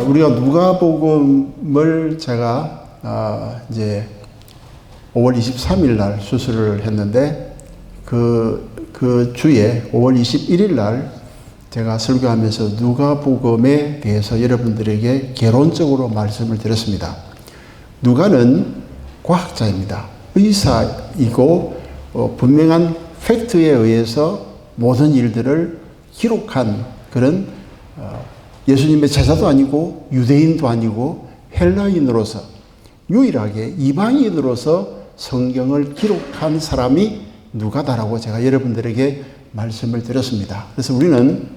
우리가 누가복음을 제가 이제 5월 23일 날 수술을 했는데 그 주에 5월 21일 날 제가 설교하면서 누가복음에 대해서 여러분들에게 개론적으로 말씀을 드렸습니다. 누가는 과학자입니다. 의사이고 분명한 팩트에 의해서 모든 일들을 기록한 그런 예수님의 제자도 아니고 유대인도 아니고 헬라인으로서 유일하게 이방인으로서 성경을 기록한 사람이 누가다라고 제가 여러분들에게 말씀을 드렸습니다. 그래서 우리는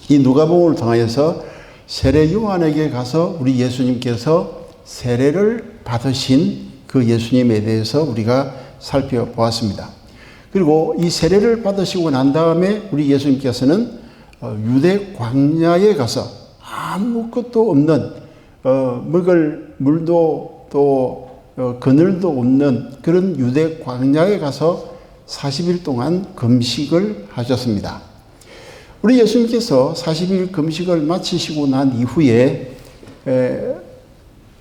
이 누가복음을 통하여서 세례 요한에게 가서 우리 예수님께서 세례를 받으신 그 예수님에 대해서 우리가 살펴보았습니다. 그리고 이 세례를 받으시고 난 다음에 우리 예수님께서는 유대 광야에 가서 아무것도 없는 먹을 물도 또 그늘도 없는 그런 유대 광야에 가서 40일 동안 금식을 하셨습니다. 우리 예수님께서 40일 금식을 마치시고 난 이후에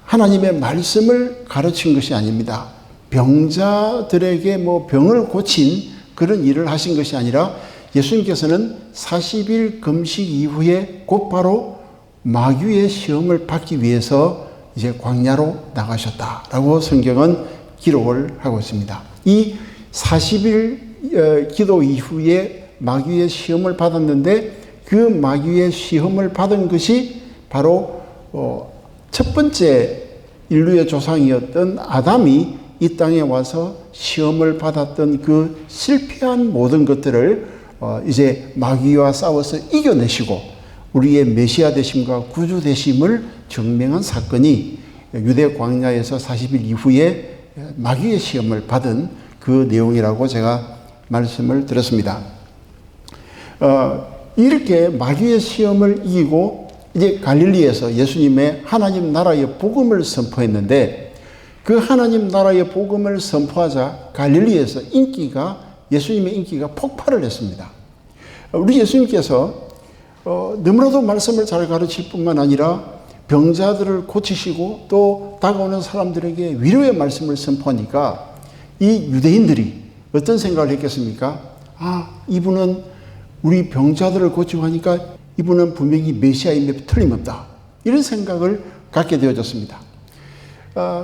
하나님의 말씀을 가르친 것이 아닙니다. 병자들에게 병을 고친 그런 일을 하신 것이 아니라 예수님께서는 40일 금식 이후에 곧바로 마귀의 시험을 받기 위해서 이제 광야로 나가셨다라고 성경은 기록을 하고 있습니다. 이 40일 기도 이후에 마귀의 시험을 받았는데 그 마귀의 시험을 받은 것이 바로 첫 번째 인류의 조상이었던 아담이 이 땅에 와서 시험을 받았던 그 실패한 모든 것들을 이제 마귀와 싸워서 이겨내시고 우리의 메시아 되심과 구주 되심을 증명한 사건이 유대 광야에서 40일 이후에 마귀의 시험을 받은 그 내용이라고 제가 말씀을 드렸습니다. 이렇게 마귀의 시험을 이기고 이제 갈릴리에서 예수님의 하나님 나라의 복음을 선포했는데 그 하나님 나라의 복음을 선포하자 갈릴리에서 예수님의 인기가 폭발을 했습니다. 우리 예수님께서 너무나도 말씀을 잘 가르칠 뿐만 아니라 병자들을 고치시고 또 다가오는 사람들에게 위로의 말씀을 선포하니까 이 유대인들이 어떤 생각을 했겠습니까? 이분은 우리 병자들을 고치고 하니까 이분은 분명히 메시아임에 틀림없다. 이런 생각을 갖게 되어졌습니다.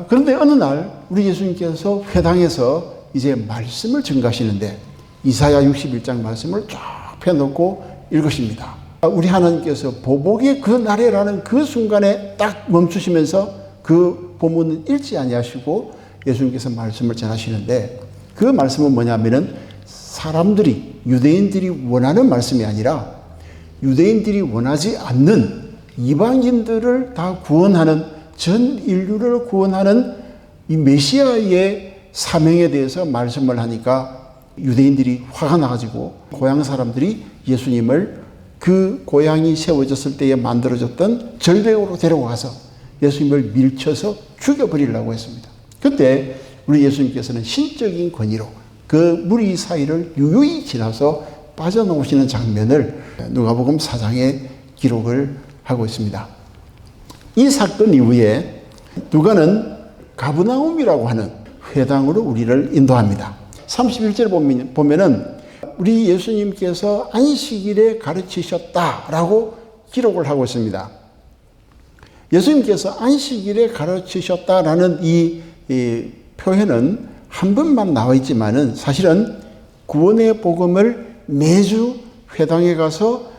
그런데 어느 날 우리 예수님께서 회당에서 이제 말씀을 전가하시는데 이사야 61장 말씀을 쫙 펴놓고 읽으십니다. 우리 하나님께서 보복의 그 날에라는 그 순간에 딱 멈추시면서 그 본문을 읽지 아니하시고 예수님께서 말씀을 전하시는데 그 말씀은 뭐냐면은 유대인들이 원하는 말씀이 아니라 유대인들이 원하지 않는 이방인들을 다 구원하는 전 인류를 구원하는 이 메시아의 사명에 대해서 말씀을 하니까 유대인들이 화가 나가지고 고향 사람들이 예수님을 그 고향이 세워졌을 때에 만들어졌던 절벽으로 데려가서 예수님을 밀쳐서 죽여버리려고 했습니다. 그때 우리 예수님께서는 신적인 권위로 그 무리 사이를 유유히 지나서 빠져나오시는 장면을 누가복음 4장에 기록을 하고 있습니다. 이 사건 이후에 누가는 가브나움이라고 하는 회당으로 우리를 인도합니다. 31절 보면은 우리 예수님께서 안식일에 가르치셨다라고 기록을 하고 있습니다. 예수님께서 안식일에 가르치셨다라는 이 표현은 한 번만 나와 있지만은 사실은 구원의 복음을 매주 회당에 가서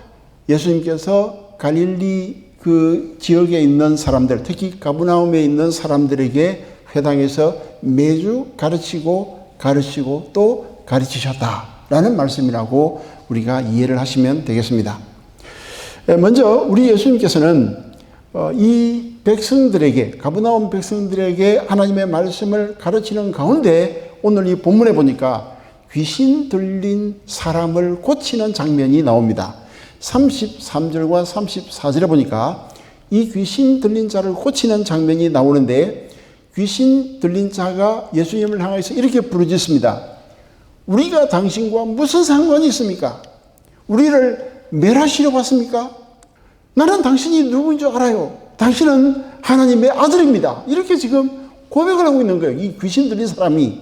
예수님께서 갈릴리 그 지역에 있는 사람들, 특히 가브나움에 있는 사람들에게 회당에서 매주 가르치고 또 가르치셨다라는 말씀이라고 우리가 이해를 하시면 되겠습니다. 먼저 우리 예수님께서는 이 백성들에게, 가브나움 백성들에게 하나님의 말씀을 가르치는 가운데 오늘 이 본문에 보니까 귀신 들린 사람을 고치는 장면이 나옵니다. 33절과 34절에 보니까 이 귀신 들린 자를 고치는 장면이 나오는데 귀신 들린 자가 예수님을 향해서 이렇게 부르짖습니다. 우리가 당신과 무슨 상관이 있습니까? 우리를 멸하시려 왔습니까? 나는 당신이 누구인 줄 알아요. 당신은 하나님의 아들입니다. 이렇게 지금 고백을 하고 있는 거예요. 이 귀신 들린 사람이.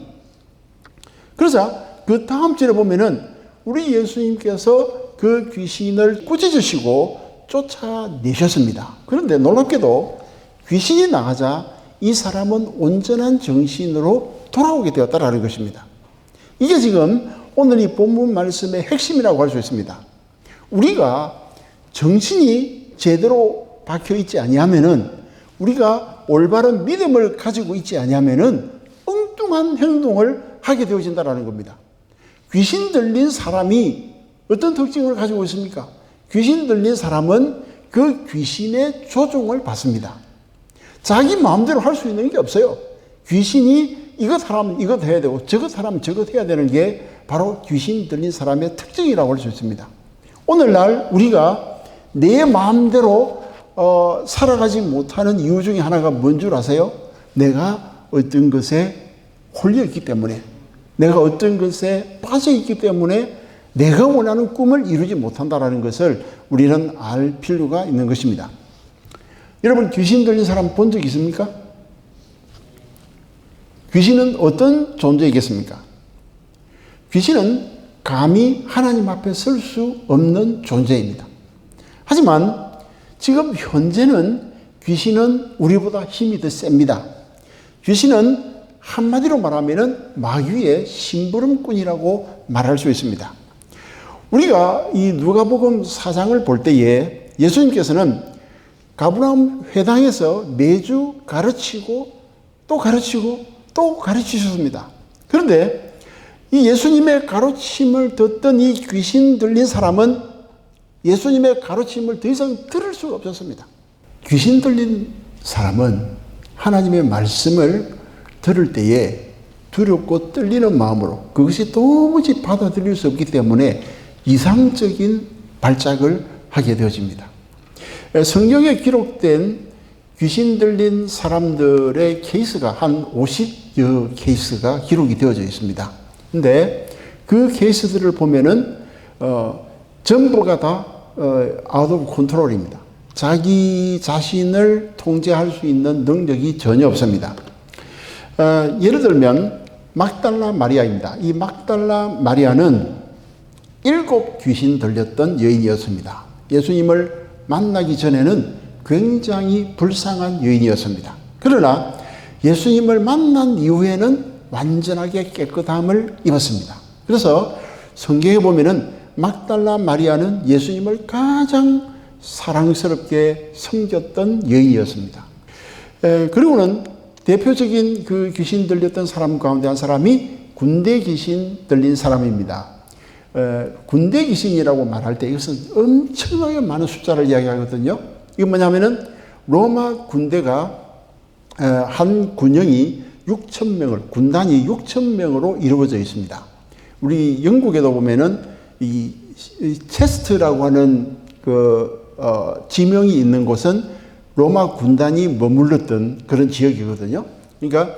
그러자 그 다음 절에 보면은 우리 예수님께서 그 귀신을 꾸짖으시고 쫓아내셨습니다. 그런데 놀랍게도 귀신이 나가자 이 사람은 온전한 정신으로 돌아오게 되었다라는 것입니다. 이게 지금 오늘 이 본문 말씀의 핵심이라고 할 수 있습니다. 우리가 정신이 제대로 박혀 있지 아니하면은, 우리가 올바른 믿음을 가지고 있지 아니하면은 엉뚱한 행동을 하게 되어진다라는 겁니다. 귀신 들린 사람이 어떤 특징을 가지고 있습니까? 귀신 들린 사람은 그 귀신의 조종을 받습니다. 자기 마음대로 할 수 있는 게 없어요. 귀신이 이것 하라면 이것 해야 되고 저것 하라면 저것 해야 되는 게 바로 귀신 들린 사람의 특징이라고 할 수 있습니다. 오늘날 우리가 내 마음대로 살아가지 못하는 이유 중에 하나가 뭔 줄 아세요? 내가 어떤 것에 홀려 있기 때문에, 내가 어떤 것에 빠져 있기 때문에 내가 원하는 꿈을 이루지 못한다는 것을 우리는 알 필요가 있는 것입니다. 여러분, 귀신 들린 사람 본 적 있습니까? 귀신은 어떤 존재이겠습니까? 귀신은 감히 하나님 앞에 설 수 없는 존재입니다. 하지만 지금 현재는 귀신은 우리보다 힘이 더 셉니다. 귀신은 한마디로 말하면 마귀의 심부름꾼이라고 말할 수 있습니다. 우리가 이 누가복음 4장을 볼 때에 예수님께서는 가버나움 회당에서 매주 가르치고 또 가르치고 또 가르치셨습니다. 그런데 이 예수님의 가르침을 듣던 이 귀신 들린 사람은 예수님의 가르침을 더 이상 들을 수가 없었습니다. 귀신 들린 사람은 하나님의 말씀을 들을 때에 두렵고 떨리는 마음으로, 그것이 도무지 받아들일 수 없기 때문에 이상적인 발작을 하게 되어집니다. 성경에 기록된 귀신 들린 사람들의 케이스가 한 50여 케이스가 기록이 되어져 있습니다. 근데 그 케이스들을 보면은 전부가 다 out of control입니다. 자기 자신을 통제할 수 있는 능력이 전혀 없습니다. 예를 들면 막달라 마리아입니다. 이 막달라 마리아는 7 귀신 들렸던 여인이었습니다. 예수님을 만나기 전에는 굉장히 불쌍한 여인이었습니다. 그러나 예수님을 만난 이후에는 완전하게 깨끗함을 입었습니다. 그래서 성경에 보면은 막달라 마리아는 예수님을 가장 사랑스럽게 섬겼던 여인이었습니다. 그리고는 대표적인 그 귀신 들렸던 사람 가운데 한 사람이 군대 귀신 들린 사람입니다. 군대 귀신이라고 말할 때 이것은 엄청나게 많은 숫자를 이야기하거든요. 이건 뭐냐면은 로마 군대가 한 군영이 6,000명을, 군단이 6,000명으로 이루어져 있습니다. 우리 영국에도 보면은 이 체스트라고 하는 지명이 있는 곳은 로마 군단이 머물렀던 그런 지역이거든요. 그러니까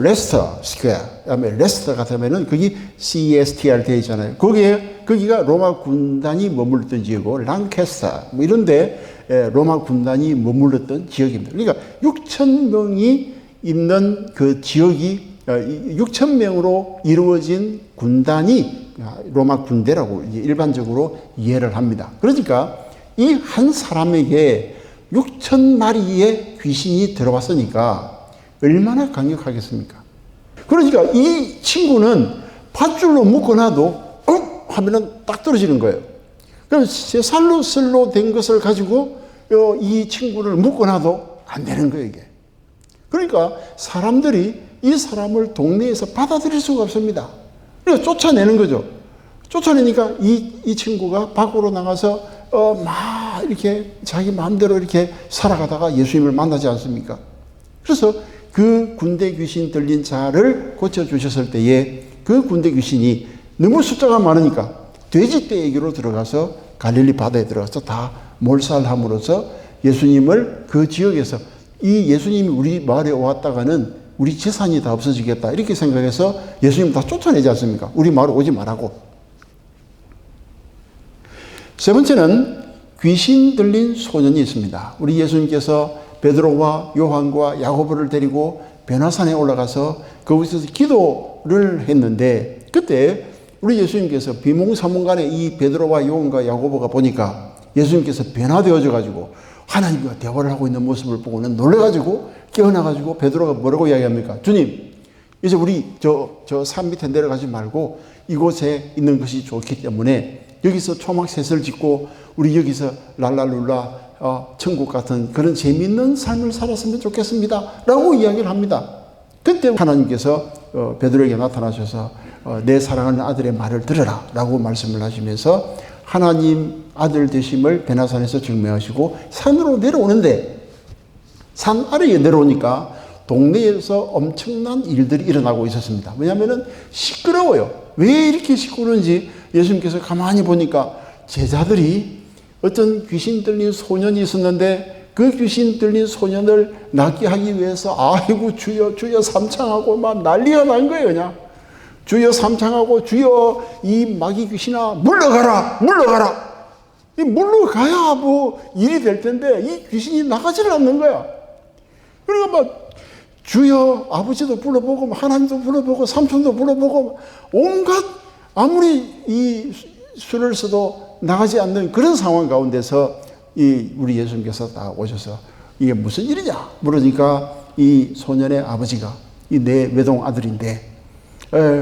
레스터 스퀘어, 그다음에 레스터 같으면은 거기 CESTR 되어 있잖아요. 거기가 로마 군단이 머물렀던 지역이고, 랑캐스터 뭐 이런데 로마 군단이 머물렀던 지역입니다. 그러니까 6,000명이 있는 그 지역이 6,000명으로 이루어진 군단이 로마 군대라고 일반적으로 이해를 합니다. 그러니까 이 한 사람에게 6,000마리의 귀신이 들어왔으니까 얼마나 강력하겠습니까? 그러니까 이 친구는 밧줄로 묶어놔도 하면은 딱 떨어지는 거예요. 그럼 쇠살로 슬로 된 것을 가지고 이 친구를 묶어놔도 안 되는 거예요, 이게. 그러니까 사람들이 이 사람을 동네에서 받아들일 수가 없습니다. 그래서 쫓아내는 거죠. 쫓아내니까 이 친구가 밖으로 나가서 막 이렇게 자기 마음대로 이렇게 살아가다가 예수님을 만나지 않습니까? 그래서 그 군대 귀신 들린 자를 고쳐주셨을 때에 그 군대 귀신이 너무 숫자가 많으니까 돼지떼에게로 들어가서 갈릴리 바다에 들어가서 다 몰살함으로써 예수님을 그 지역에서, 이 예수님이 우리 마을에 왔다가는 우리 재산이 다 없어지겠다 이렇게 생각해서 예수님 다 쫓아내지 않습니까? 우리 마을에 오지 말라고. 세 번째는 귀신 들린 소년이 있습니다. 우리 예수님께서 베드로와 요한과 야고보를 데리고 변화산에 올라가서 거기서 기도를 했는데, 그때 우리 예수님께서 비몽사몽간에 이 베드로와 요한과 야고보가 보니까 예수님께서 변화되어져 가지고 하나님과 대화를 하고 있는 모습을 보고는 놀래가지고 깨어나가지고 베드로가 뭐라고 이야기합니까? 주님, 이제 우리 저 산 밑에 내려가지 말고 이곳에 있는 것이 좋기 때문에 여기서 초막셋을 짓고 우리 여기서 랄랄룰라 천국 같은 그런 재미있는 삶을 살았으면 좋겠습니다 라고 이야기를 합니다. 그때 하나님께서 베드로에게 나타나셔서 내 사랑하는 아들의 말을 들으라 라고 말씀을 하시면서 하나님 아들 되심을 변화산에서 증명하시고 산으로 내려오는데, 산 아래에 내려오니까 동네에서 엄청난 일들이 일어나고 있었습니다. 왜냐하면 시끄러워요. 왜 이렇게 시끄러운지 예수님께서 가만히 보니까 제자들이 어떤 귀신 들린 소년이 있었는데 그 귀신 들린 소년을 낫게 하기 위해서 아이고 주여 주여 삼창하고 막 난리가 난 거예요. 그냥 주여 삼창하고 주여 이 마귀 귀신아 물러가라 물러가라. 이 물러가야 뭐 일이 될 텐데 이 귀신이 나가지를 않는 거야. 그러니까 막 주여 아버지도 불러보고 하나님도 불러보고 삼촌도 불러보고 온갖 아무리 이 수를 써도 나가지 않는 그런 상황 가운데서 우리 예수님께서 다 오셔서 이게 무슨 일이냐 물으니까 이 소년의 아버지가 이 내 외동 아들인데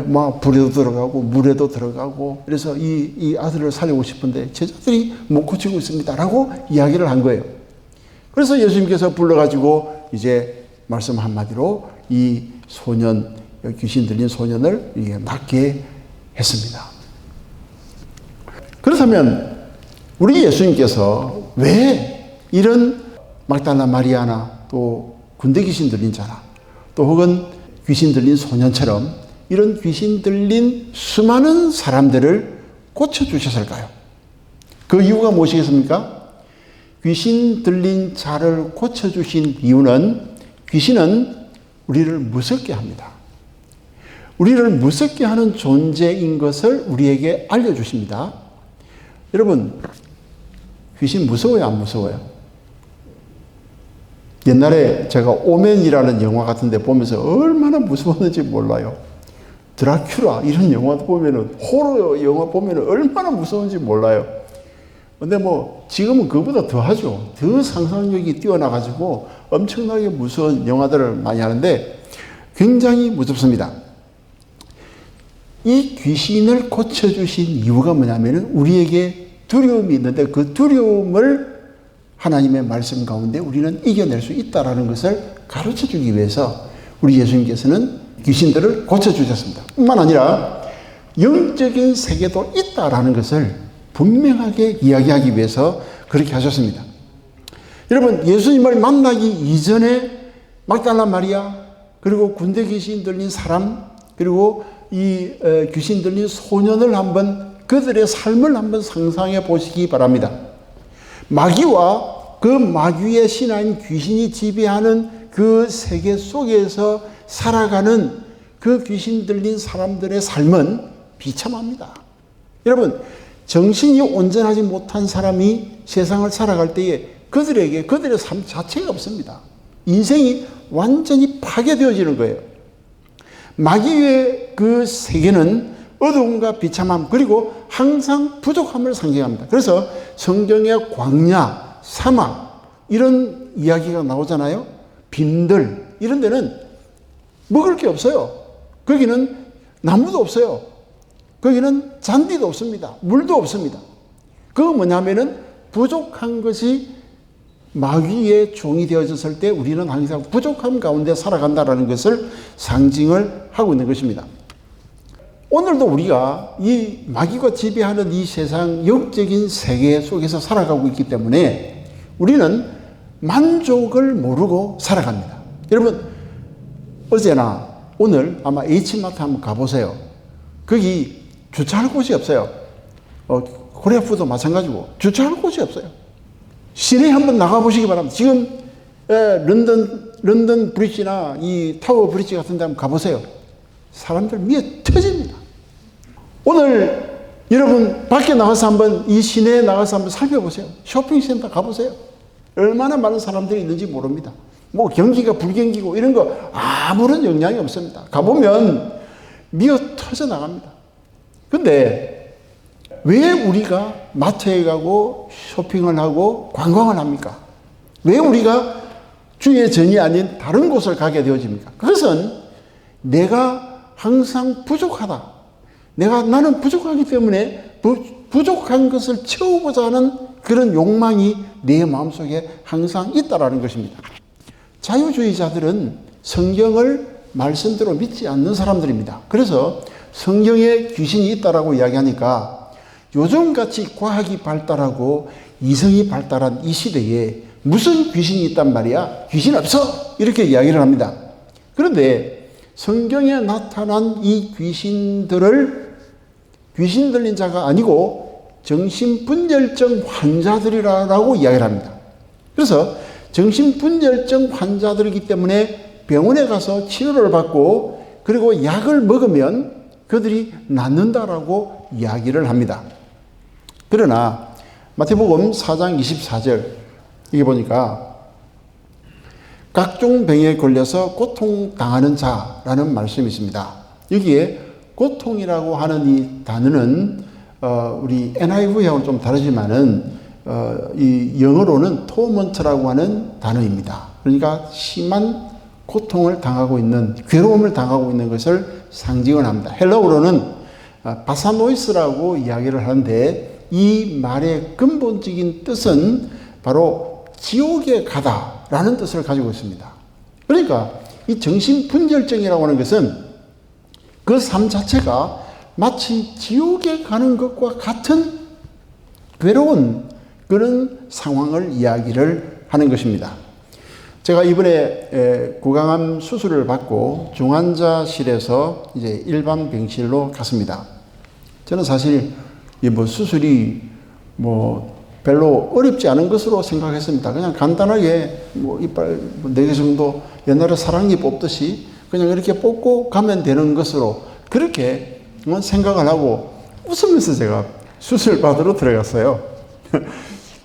막 불에도 들어가고 물에도 들어가고 그래서 이 아들을 살리고 싶은데 제자들이 못 고치고 있습니다 라고 이야기를 한 거예요. 그래서 예수님께서 불러가지고 이제 말씀 한마디로 이 소년, 귀신 들린 소년을 낫게 했습니다. 그렇다면 우리 예수님께서 왜 이런 막달라 마리아나 또 군대 귀신 들린 자나 또 혹은 귀신 들린 소년처럼 이런 귀신 들린 수많은 사람들을 고쳐주셨을까요? 그 이유가 무엇이겠습니까? 귀신 들린 자를 고쳐주신 이유는 귀신은 우리를 무섭게 합니다. 우리를 무섭게 하는 존재인 것을 우리에게 알려주십니다. 여러분, 귀신 무서워요, 안 무서워요? 옛날에 제가 오맨이라는 영화 같은 데 보면서 얼마나 무서웠는지 몰라요. 드라큘라 이런 영화 보면은, 호러 영화 보면은 얼마나 무서운지 몰라요. 근데 뭐 지금은 그보다 더 하죠. 더 상상력이 뛰어나가지고 엄청나게 무서운 영화들을 많이 하는데 굉장히 무섭습니다. 이 귀신을 고쳐주신 이유가 뭐냐면 우리에게 두려움이 있는데 그 두려움을 하나님의 말씀 가운데 우리는 이겨낼 수 있다는 것을 가르쳐주기 위해서 우리 예수님께서는 귀신들을 고쳐주셨습니다. 뿐만 아니라 영적인 세계도 있다라는 것을 분명하게 이야기하기 위해서 그렇게 하셨습니다. 여러분, 예수님을 만나기 이전에 막달라 마리아, 그리고 군대 귀신 들린 사람, 그리고 이 귀신 들린 소년을 한번 그들의 삶을 한번 상상해 보시기 바랍니다. 마귀와 그 마귀의 신하인 귀신이 지배하는 그 세계 속에서 살아가는 그 귀신 들린 사람들의 삶은 비참합니다. 여러분, 정신이 온전하지 못한 사람이 세상을 살아갈 때에 그들에게 그들의 삶 자체가 없습니다. 인생이 완전히 파괴되어지는 거예요. 마귀의 그 세계는 어두움과 비참함 그리고 항상 부족함을 상징합니다. 그래서 성경의 광야, 사막 이런 이야기가 나오잖아요. 빈들 이런 데는 먹을 게 없어요. 거기는 나무도 없어요. 거기는 잔디도 없습니다. 물도 없습니다. 그거 뭐냐면은 부족한 것이 마귀의 종이 되어졌을 때 우리는 항상 부족함 가운데 살아간다는 것을 상징을 하고 있는 것입니다. 오늘도 우리가 이 마귀가 지배하는 이 세상 영적인 세계 속에서 살아가고 있기 때문에 우리는 만족을 모르고 살아갑니다. 여러분, 어제나 오늘 아마 H마트 한번 가보세요. 거기 주차할 곳이 없어요. 코리아푸드도 마찬가지고 주차할 곳이 없어요. 시내에 한번 나가보시기 바랍니다. 지금 런던 브리지나 이 타워 브리지 같은 데 한번 가보세요. 사람들 미어 터집니다. 오늘 여러분 밖에 나가서 한번 이 시내에 나가서 한번 살펴보세요. 쇼핑센터 가보세요. 얼마나 많은 사람들이 있는지 모릅니다. 뭐 경기가 불경기고 이런 거 아무런 영향이 없습니다. 가보면 미어 터져 나갑니다. 근데 왜 우리가 마트에 가고 쇼핑을 하고 관광을 합니까? 왜 우리가 주의 전이 아닌 다른 곳을 가게 되어집니까? 그것은 내가 항상 부족하다. 나는 부족하기 때문에 부족한 것을 채우고자 하는 그런 욕망이 내 마음속에 항상 있다라는 것입니다. 자유주의자들은 성경을 말씀대로 믿지 않는 사람들입니다. 그래서 성경에 귀신이 있다라고 이야기하니까 요즘같이 과학이 발달하고 이성이 발달한 이 시대에 무슨 귀신이 있단 말이야? 귀신 없어! 이렇게 이야기를 합니다. 그런데 성경에 나타난 이 귀신 들린 자가 아니고 정신분열증 환자들이라고 이야기를 합니다. 그래서 정신분열증 환자들이기 때문에 병원에 가서 치료를 받고 그리고 약을 먹으면 그들이 낫는다라고 이야기를 합니다. 그러나 마태복음 4장 24절 이게 보니까 각종 병에 걸려서 고통당하는 자라는 말씀이 있습니다. 여기에 고통이라고 하는 이 단어는 우리 NIV하고는 좀 다르지만은 이 영어로는 torment라고 하는 단어입니다. 그러니까 심한 고통을 당하고 있는, 괴로움을 당하고 있는 것을 상징을 합니다. 헬라어로는 바사노이스라고 이야기를 하는데 이 말의 근본적인 뜻은 바로 지옥에 가다라는 뜻을 가지고 있습니다. 그러니까 이 정신분열증이라고 하는 것은 그 삶 자체가 마치 지옥에 가는 것과 같은 괴로운 그런 상황을 이야기를 하는 것입니다. 제가 이번에 구강암 수술을 받고 중환자실에서 이제 일반 병실로 갔습니다. 저는 사실 수술이 별로 어렵지 않은 것으로 생각했습니다. 그냥 간단하게 이빨 4개 정도 옛날에 사랑니 뽑듯이 그냥 이렇게 뽑고 가면 되는 것으로 그렇게 생각을 하고 웃으면서 제가 수술 받으러 들어갔어요.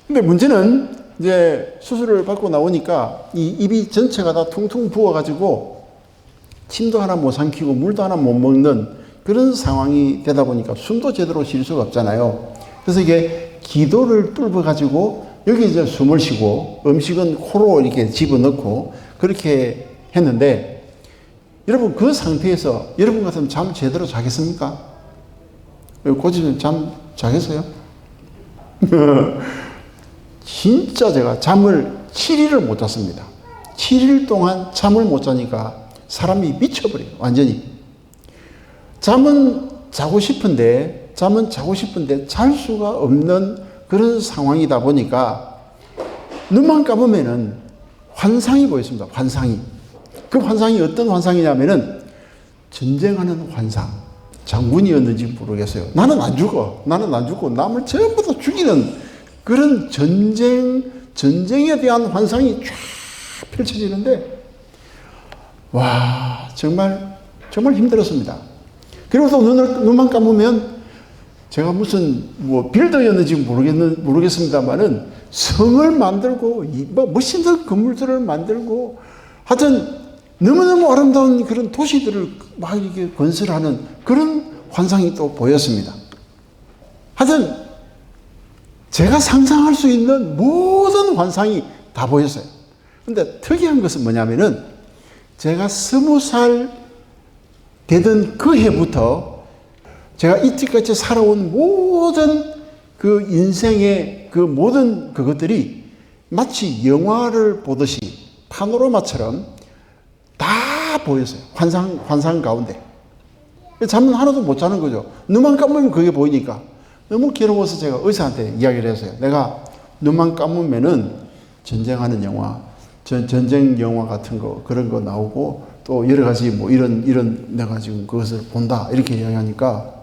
근데 문제는 이제 수술을 받고 나오니까 이 입이 전체가 다 퉁퉁 부어가지고 침도 하나 못 삼키고 물도 하나 못 먹는 그런 상황이 되다 보니까 숨도 제대로 쉴 수가 없잖아요. 그래서 이게 기도를 뚫어가지고 여기 이제 숨을 쉬고 음식은 코로 이렇게 집어넣고 그렇게 했는데 여러분 그 상태에서 여러분 같으면 잠 제대로 자겠습니까? 고집은 잠 자겠어요? 진짜 제가 잠을 7일을 못 잤습니다. 7일 동안 잠을 못 자니까 사람이 미쳐버려요. 완전히. 잠은 자고 싶은데 잘 수가 없는 그런 상황이다 보니까 눈만 감으면은 환상이 보였습니다. 환상이. 그 환상이 어떤 환상이냐면은 전쟁하는 환상. 장군이었는지 모르겠어요. 나는 안 죽고 남을 전부 다 죽이는 그런 전쟁에 대한 환상이 쫙 펼쳐지는데 와 정말 힘들었습니다. 그리고 또 눈만 감으면 제가 무슨 빌더였는지 모르겠습니다만은 성을 만들고 멋있는 건물들을 만들고 하여튼 너무너무 아름다운 그런 도시들을 막 이렇게 건설하는 그런 환상이 또 보였습니다. 하여튼 제가 상상할 수 있는 모든 환상이 다 보였어요. 근데 특이한 것은 뭐냐면은 제가 20살 되던 그 해부터 제가 이때까지 살아온 모든 그 인생의 그 모든 그것들이 마치 영화를 보듯이 파노라마처럼 다 보였어요. 환상 가운데. 잠은 하나도 못 자는 거죠. 눈만 감으면 그게 보이니까. 너무 괴로워서 제가 의사한테 이야기를 했어요. 내가 눈만 감으면은 전쟁하는 영화, 전쟁 영화 같은 거, 그런 거 나오고 또 여러 가지 이런 내가 지금 그것을 본다. 이렇게 이야기하니까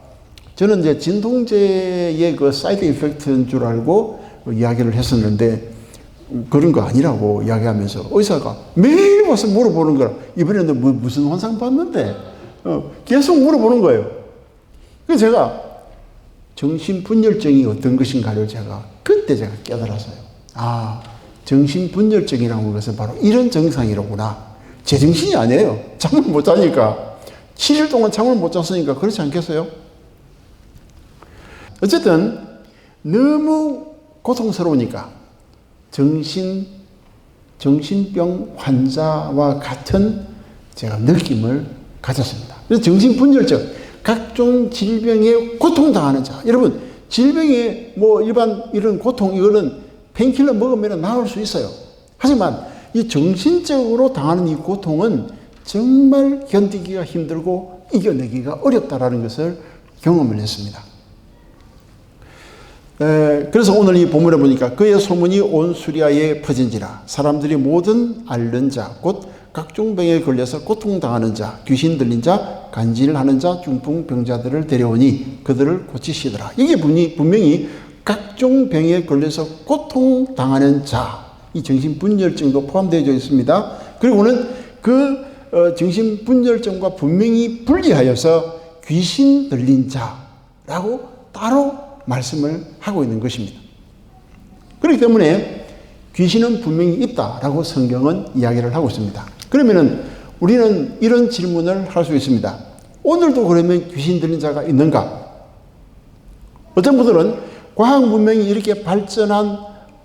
저는 이제 진통제의 그 사이드 이펙트인 줄 알고 이야기를 했었는데 그런 거 아니라고 이야기하면서 의사가 매일 와서 물어보는 거라. 이번에는 무슨 환상 봤는데? 계속 물어보는 거예요. 그래서 제가 정신분열증이 어떤 것인가를 그때 제가 깨달았어요. 정신분열증이라는 것은 바로 이런 증상이로구나. 제정신이 아니에요. 잠을 못 자니까. 7일 동안 잠을 못 잤으니까 그렇지 않겠어요? 어쨌든 너무 고통스러우니까 정신병 환자와 같은 제가 느낌을 가졌습니다. 그래서 정신분열증, 각종 질병에 고통당하는 자. 여러분, 질병에 일반 이런 고통, 이거는 페인킬러 먹으면 나을 수 있어요. 하지만 이 정신적으로 당하는 이 고통은 정말 견디기가 힘들고 이겨내기가 어렵다라는 것을 경험을 했습니다. 그래서 오늘 이 본문에 보니까 그의 소문이 온 수리아에 퍼진지라 사람들이 모든 앓는 자 곧 각종 병에 걸려서 고통당하는 자 귀신 들린 자 간질하는 자 중풍병자들을 데려오니 그들을 고치시더라. 이게 분명히 각종 병에 걸려서 고통당하는 자, 이 정신분열증도 포함되어 있습니다. 그리고는 그 정신분열증과 분명히 분리하여서 귀신 들린 자라고 따로 말씀을 하고 있는 것입니다. 그렇기 때문에 귀신은 분명히 있다라고 성경은 이야기를 하고 있습니다. 그러면은 우리는 이런 질문을 할 수 있습니다. 오늘도 그러면 귀신 들린 자가 있는가? 어떤 분들은 과학 문명이 이렇게 발전한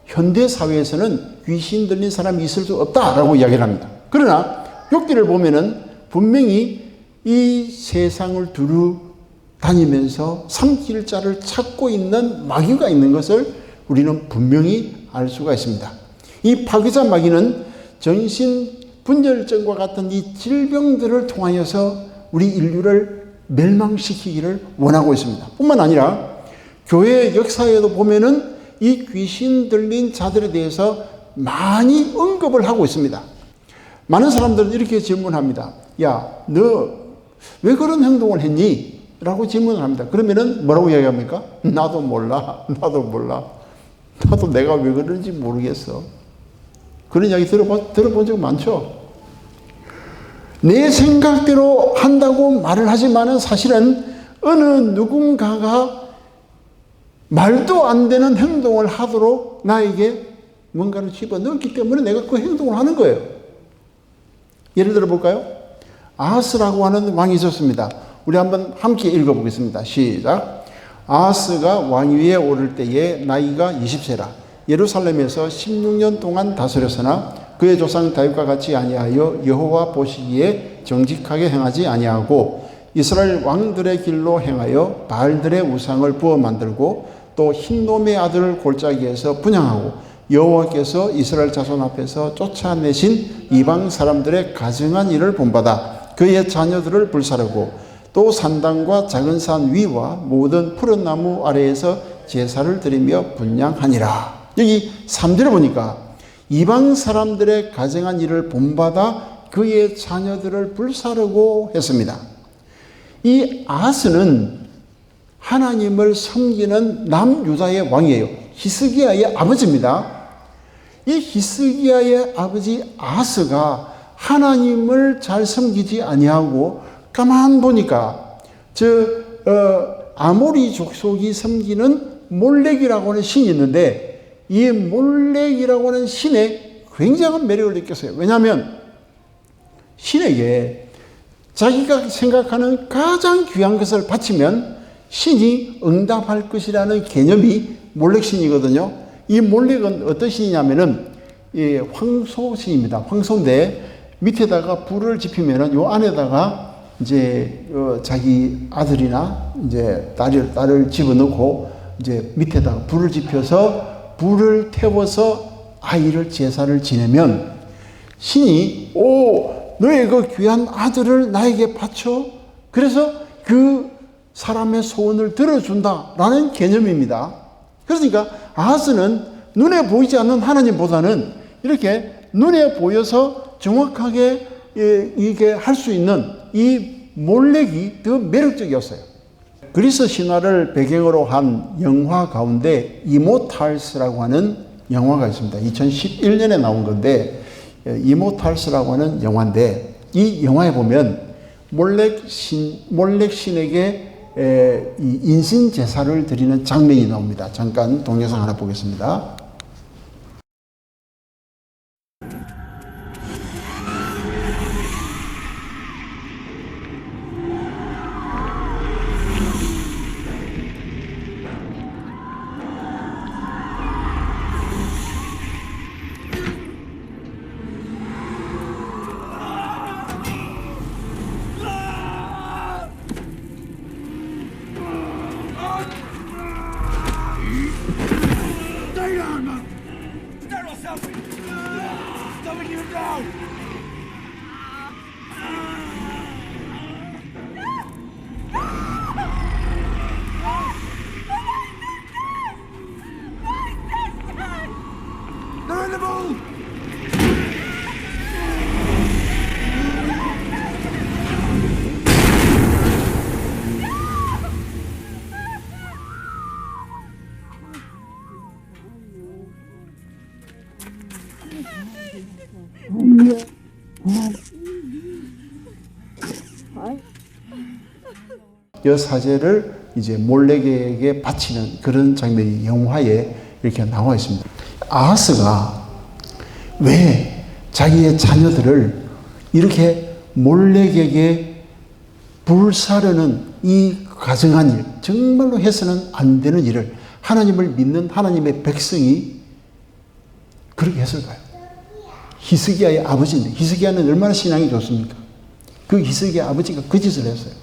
현대 사회에서는 귀신 들린 사람이 있을 수 없다라고 이야기를 합니다. 그러나 욥기를 보면은 분명히 이 세상을 두루 다니면서 삼킬 자를 찾고 있는 마귀가 있는 것을 우리는 분명히 알 수가 있습니다. 이 파괴자 마귀는 정신분열증과 같은 이 질병들을 통하여서 우리 인류를 멸망시키기를 원하고 있습니다. 뿐만 아니라 교회 역사에도 보면은 이 귀신 들린 자들에 대해서 많이 언급을 하고 있습니다. 많은 사람들은 이렇게 질문합니다. 야, 너 왜 그런 행동을 했니? 라고 질문을 합니다. 그러면은 뭐라고 이야기합니까? 나도 몰라. 나도 내가 왜 그런지 모르겠어. 그런 이야기 들어본 적 많죠? 내 생각대로 한다고 말을 하지만은 사실은 어느 누군가가 말도 안 되는 행동을 하도록 나에게 뭔가를 집어넣었기 때문에 내가 그 행동을 하는 거예요. 예를 들어 볼까요? 아하스라고 하는 왕이 있었습니다. 우리 한번 함께 읽어보겠습니다. 시작. 아하스가 왕위에 오를 때에 나이가 20세라. 예루살렘에서 16년 동안 다스렸으나 그의 조상 다윗과 같이 아니하여 여호와 보시기에 정직하게 행하지 아니하고 이스라엘 왕들의 길로 행하여 바알들의 우상을 부어 만들고 또 흰놈의 아들을 골짜기에서 분향하고 여호와께서 이스라엘 자손 앞에서 쫓아내신 이방 사람들의 가증한 일을 본받아 그의 자녀들을 불사르고 또 산당과 작은 산 위와 모든 푸른 나무 아래에서 제사를 드리며 분향하니라. 여기 3절에 보니까 이방 사람들의 가증한 일을 본받아 그의 자녀들을 불사르고 했습니다. 이 아하스는 하나님을 섬기는 남유다의 왕이에요. 히스기야의 아버지입니다. 이 히스기야의 아버지 아하스가 하나님을 잘 섬기지 아니하고 가만 보니까 아모리 족속이 섬기는 몰렉이라고 하는 신이 있는데 이 몰렉이라고 하는 신에 굉장한 매력을 느꼈어요. 왜냐하면 신에게 자기가 생각하는 가장 귀한 것을 바치면 신이 응답할 것이라는 개념이 몰렉신이거든요. 이 몰렉은 어떤 신이냐면은 황소신입니다. 황소인데 밑에다가 불을 지피면은 요 안에다가 이제 자기 아들이나 이제 딸을 집어넣고 이제 밑에다가 불을 지펴서 불을 태워서 아이를 제사를 지내면 신이 너의 그 귀한 아들을 나에게 바쳐 그래서 그 사람의 소원을 들어준다라는 개념입니다. 그러니까 아하스는 눈에 보이지 않는 하나님보다는 이렇게 눈에 보여서 정확하게 이게 할 수 있는 이 몰렉이 더 매력적이었어요. 그리스 신화를 배경으로 한 영화 가운데 이모탈스라고 하는 영화가 있습니다. 2011년에 나온 건데 이모탈스라고 하는 영화인데 이 영화에 보면 몰렉 신에게 이 인신 제사를 드리는 장면이 나옵니다. 잠깐 동영상 하나 보겠습니다. 이 사제를 이제 몰렉에게 바치는 그런 장면이 영화에 이렇게 나와 있습니다. 아하스가 왜 자기의 자녀들을 이렇게 몰렉에게 불사르는 이 가증한 일, 정말로 해서는 안 되는 일을 하나님을 믿는 하나님의 백성이 그렇게 했을까요? 히스기야의 아버지인데, 히스기야는 얼마나 신앙이 좋습니까? 그 히스기야 아버지가 그 짓을 했어요.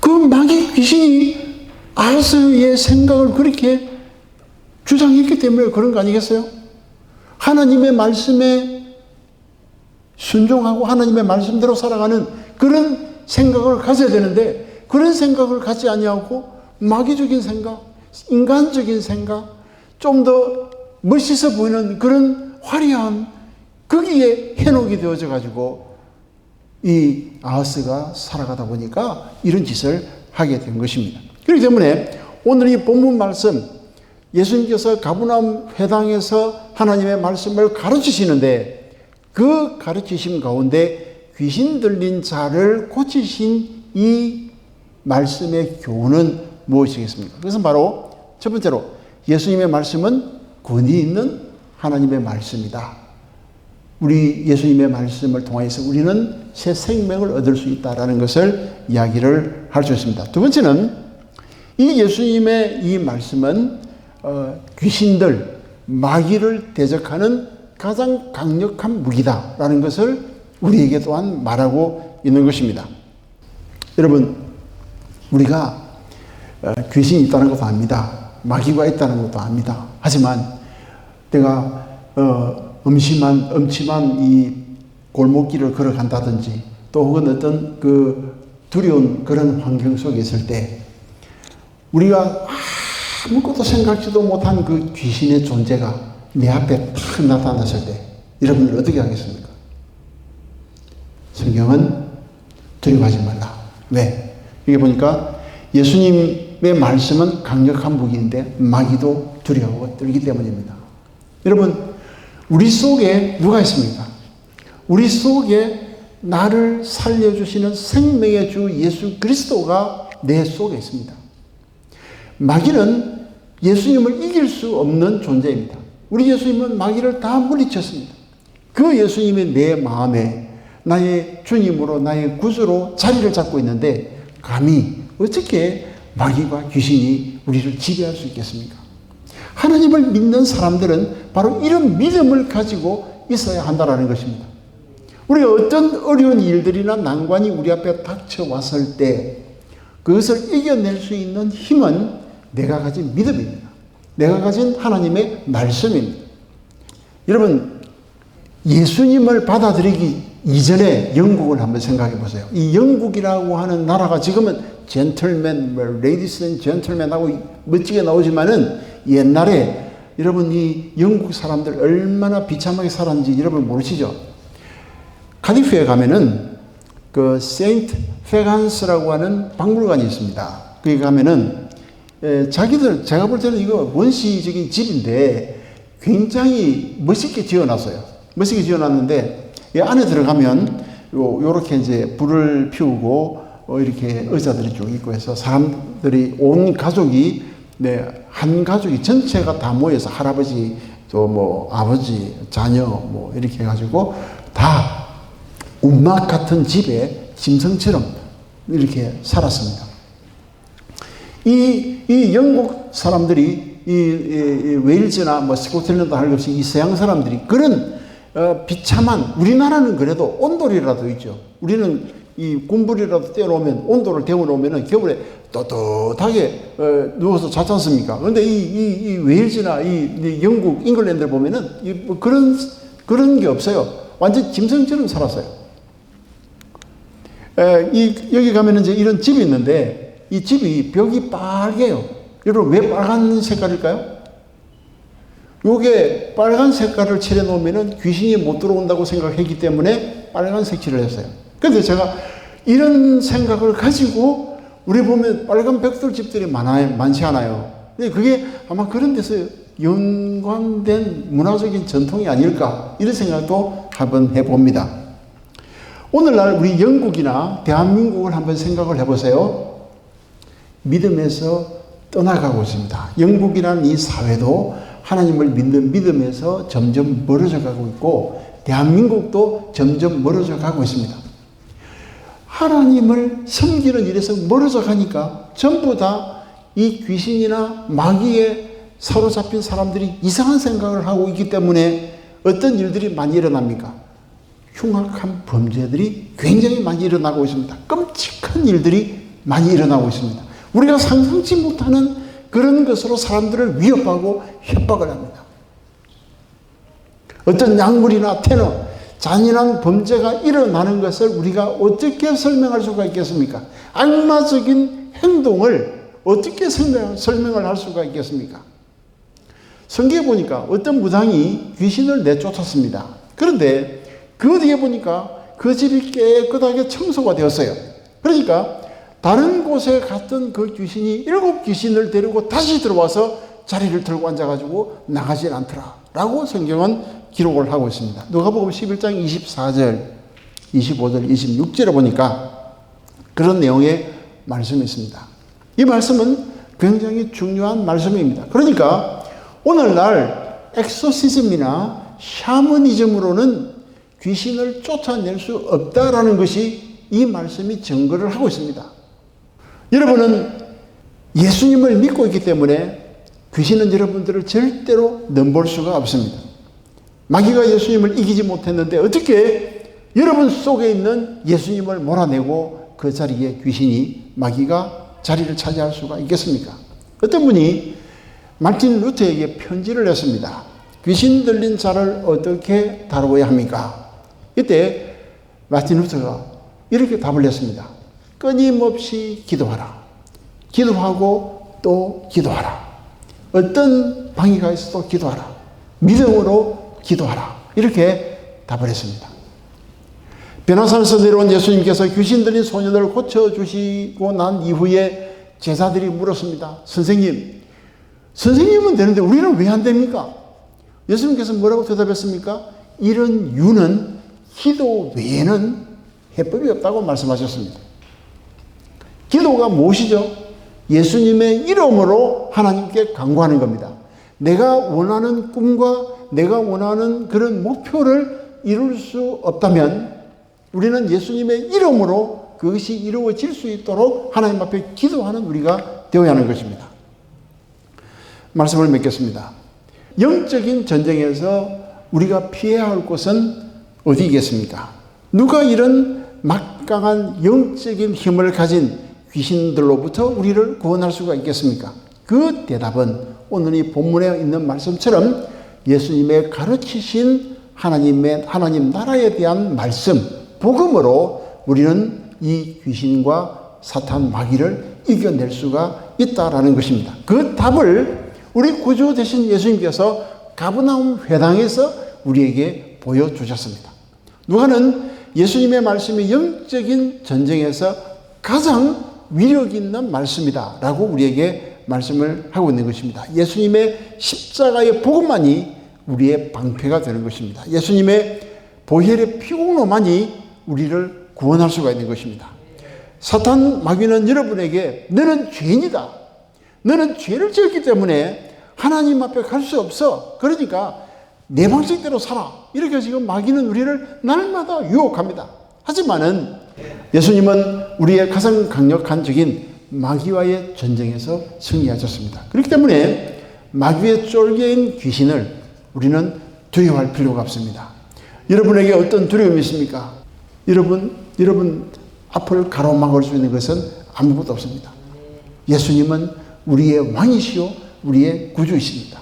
그 마귀 귀신이 아하스의 생각을 그렇게 주장했기 때문에 그런 거 아니겠어요? 하나님의 말씀에 순종하고 하나님의 말씀대로 살아가는 그런 생각을 가져야 되는데, 그런 생각을 갖지 아니하고 마귀적인 생각, 인간적인 생각, 좀 더 멋있어 보이는 그런 화려한 거기에 현혹이 되어져 가지고 이 아하스가 살아가다 보니까 이런 짓을 하게 된 것입니다. 그렇기 때문에 오늘 이 본문 말씀, 예수님께서 가버나움 회당에서 하나님의 말씀을 가르치시는데 그 가르치심 가운데 귀신 들린 자를 고치신 이 말씀의 교훈은 무엇이겠습니까? 그것은 바로 첫 번째로 예수님의 말씀은 권위 있는 하나님의 말씀이다. 우리 예수님의 말씀을 통해서 우리는 새 생명을 얻을 수 있다는 것을 이야기를 할 수 있습니다. 두 번째는 이 예수님의 이 말씀은 귀신들, 마귀를 대적하는 가장 강력한 무기다라는 것을 우리에게 또한 말하고 있는 것입니다. 여러분, 우리가 귀신이 있다는 것도 압니다. 마귀가 있다는 것도 압니다. 하지만 내가 음침한 이 골목길을 걸어간다든지 또 혹은 어떤 그 두려운 그런 환경 속에 있을 때 우리가 아무것도 생각지도 못한 그 귀신의 존재가 내 앞에 탁 나타났을 때 여러분들 어떻게 하겠습니까? 성경은 두려워하지 말라. 왜? 이게 보니까 예수님의 말씀은 강력한 무기인데 마귀도 두려워 떨기 때문입니다. 여러분, 우리 속에 누가 있습니까? 우리 속에 나를 살려주시는 생명의 주 예수 그리스도가 내 속에 있습니다. 마귀는 예수님을 이길 수 없는 존재입니다. 우리 예수님은 마귀를 다 물리쳤습니다. 그 예수님이 내 마음에 나의 주님으로 나의 구주로 자리를 잡고 있는데 감히 어떻게 마귀와 귀신이 우리를 지배할 수 있겠습니까? 하나님을 믿는 사람들은 바로 이런 믿음을 가지고 있어야 한다는 것입니다. 우리가 어떤 어려운 일들이나 난관이 우리 앞에 닥쳐왔을 때 그것을 이겨낼 수 있는 힘은 내가 가진 믿음입니다. 내가 가진 하나님의 말씀입니다. 여러분, 예수님을 받아들이기 이전에 영국을 한번 생각해 보세요. 이 영국이라고 하는 나라가 지금은 젠틀맨, 레이디스 앤 젠틀맨하고 멋지게 나오지만은 옛날에 여러분 이 영국 사람들 얼마나 비참하게 살았는지 여러분 모르시죠? 카디프에 가면은 그 세인트 페간스라고 하는 박물관이 있습니다. 거기 가면은 자기들, 제가 볼 때는 이거 원시적인 집인데 굉장히 멋있게 지어놨어요. 멋있게 지어놨는데 이 안에 들어가면 요렇게 이제 불을 피우고 이렇게 의자들이 쭉 있고 해서 사람들이 온 가족이 한 가족이 전체가 다 모여서 할아버지 또 뭐 아버지 자녀 뭐 이렇게 해가지고 다 움막 같은 집에 짐승처럼 이렇게 살았습니다. 이 영국 사람들이 이 웨일즈나 뭐 스코틀랜드 할 것 없이 이 서양 사람들이 그런 비참한, 우리나라는 그래도 온돌이라도 있죠. 우리는 이 군불이라도 떼어놓으면, 온돌을 데워놓으면 겨울에 떳떳하게 누워서 자지 않습니까? 그런데 이 웨일즈나 이 영국, 잉글랜드를 보면은 뭐 그런 게 없어요. 완전 짐승처럼 살았어요. 여기 가면은 이제 이런 집이 있는데 이 집이 벽이 빨개요. 여러분, 왜 빨간 색깔일까요? 요게 빨간 색깔을 칠해 놓으면은 귀신이 못 들어온다고 생각했기 때문에 빨간 색칠을 했어요. 근데 제가 이런 생각을 가지고 우리 보면 빨간 벽돌 집들이 많지 않아요. 근데 그게 아마 그런 데서 연관된 문화적인 전통이 아닐까, 이런 생각도 한번 해봅니다. 오늘날 우리 영국이나 대한민국을 한번 생각을 해보세요. 믿음에서 떠나가고 있습니다. 영국이라는 이 사회도 하나님을 믿는 믿음에서 점점 멀어져 가고 있고, 대한민국도 점점 멀어져 가고 있습니다. 하나님을 섬기는 일에서 멀어져 가니까 전부 다 이 귀신이나 마귀에 사로잡힌 사람들이 이상한 생각을 하고 있기 때문에 어떤 일들이 많이 일어납니까? 흉악한 범죄들이 굉장히 많이 일어나고 있습니다. 끔찍한 일들이 많이 일어나고 있습니다. 우리가 상상치 못하는 그런 것으로 사람들을 위협하고 협박을 합니다. 어떤 약물이나 테너, 잔인한 범죄가 일어나는 것을 우리가 어떻게 설명할 수가 있겠습니까? 악마적인 행동을 어떻게 설명을 할 수가 있겠습니까? 성경에 보니까 어떤 무당이 귀신을 내쫓았습니다. 그런데 그 뒤에 보니까 그 집이 깨끗하게 청소가 되었어요. 그러니까 다른 곳에 갔던 그 귀신이 7 귀신을 데리고 다시 들어와서 자리를 들고 앉아가지고 나가질 않더라 라고 성경은 기록을 하고 있습니다. 누가복음 11장 24절, 25절, 26절에 보니까 그런 내용의 말씀이 있습니다. 이 말씀은 굉장히 중요한 말씀입니다. 그러니까 오늘날 엑소시즘이나 샤머니즘으로는 귀신을 쫓아낼 수 없다라는 것이 이 말씀이 증거를 하고 있습니다. 여러분은 예수님을 믿고 있기 때문에 귀신은 여러분들을 절대로 넘볼 수가 없습니다. 마귀가 예수님을 이기지 못했는데 어떻게 여러분 속에 있는 예수님을 몰아내고 그 자리에 귀신이, 마귀가 자리를 차지할 수가 있겠습니까? 어떤 분이 마틴 루터에게 편지를 냈습니다. 귀신 들린 자를 어떻게 다루어야 합니까? 이때 마틴 루터가 이렇게 답을 냈습니다. 끊임없이 기도하라. 기도하고 또 기도하라. 어떤 방해가 있어도 기도하라. 믿음으로 기도하라. 이렇게 답을 했습니다. 변화산에서 내려온 예수님께서 귀신 들린 소년을 고쳐주시고 난 이후에 제자들이 물었습니다. 선생님은 되는데 우리는 왜 안 됩니까? 예수님께서 뭐라고 대답했습니까? 이런 유는 기도 외에는 해법이 없다고 말씀하셨습니다. 기도가 무엇이죠? 예수님의 이름으로 하나님께 간구하는 겁니다. 내가 원하는 꿈과 내가 원하는 그런 목표를 이룰 수 없다면 우리는 예수님의 이름으로 그것이 이루어질 수 있도록 하나님 앞에 기도하는 우리가 되어야 하는 것입니다. 말씀을 맺겠습니다. 영적인 전쟁에서 우리가 피해야 할 곳은 어디겠습니까? 누가 이런 막강한 영적인 힘을 가진 귀신들로부터 우리를 구원할 수가 있겠습니까? 그 대답은 오늘 이 본문에 있는 말씀처럼 예수님의 가르치신 하나님 나라에 대한 말씀, 복음으로 우리는 이 귀신과 사탄 마귀를 이겨낼 수가 있다라는 것입니다. 그 답을 우리 구주 되신 예수님께서 가버나움 회당에서 우리에게 보여주셨습니다. 누가는 예수님의 말씀이 영적인 전쟁에서 가장 위력 있는 말씀이다 라고 우리에게 말씀을 하고 있는 것입니다. 예수님의 십자가의 복음만이 우리의 방패가 되는 것입니다. 예수님의 보혈의 피공로만이 우리를 구원할 수가 있는 것입니다. 사탄 마귀는 여러분에게 너는 죄인이다. 너는 죄를 지었기 때문에 하나님 앞에 갈 수 없어. 그러니까 내 방식대로 살아. 이렇게 지금 마귀는 우리를 날마다 유혹합니다. 하지만은 예수님은 우리의 가장 강력한 적인 마귀와의 전쟁에서 승리하셨습니다. 그렇기 때문에 마귀의 쫄개인 귀신을 우리는 두려워할 필요가 없습니다. 여러분에게 어떤 두려움이 있습니까? 여러분 앞을 가로막을 수 있는 것은 아무것도 없습니다. 예수님은 우리의 왕이시요 우리의 구주이십니다.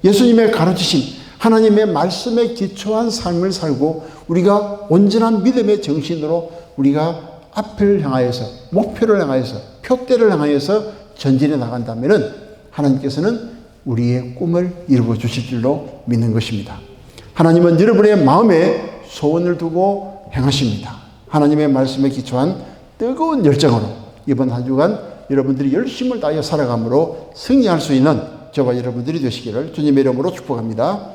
예수님의 가르치심, 하나님의 말씀에 기초한 삶을 살고 우리가 온전한 믿음의 정신으로 우리가 앞을 향하여서, 목표를 향하여서, 표대를 향하여서 전진해 나간다면 하나님께서는 우리의 꿈을 이루어 주실 줄로 믿는 것입니다. 하나님은 여러분의 마음에 소원을 두고 행하십니다. 하나님의 말씀에 기초한 뜨거운 열정으로 이번 한 주간 여러분들이 열심을 다하여 살아감으로 승리할 수 있는 저와 여러분들이 되시기를 주님의 이름으로 축복합니다.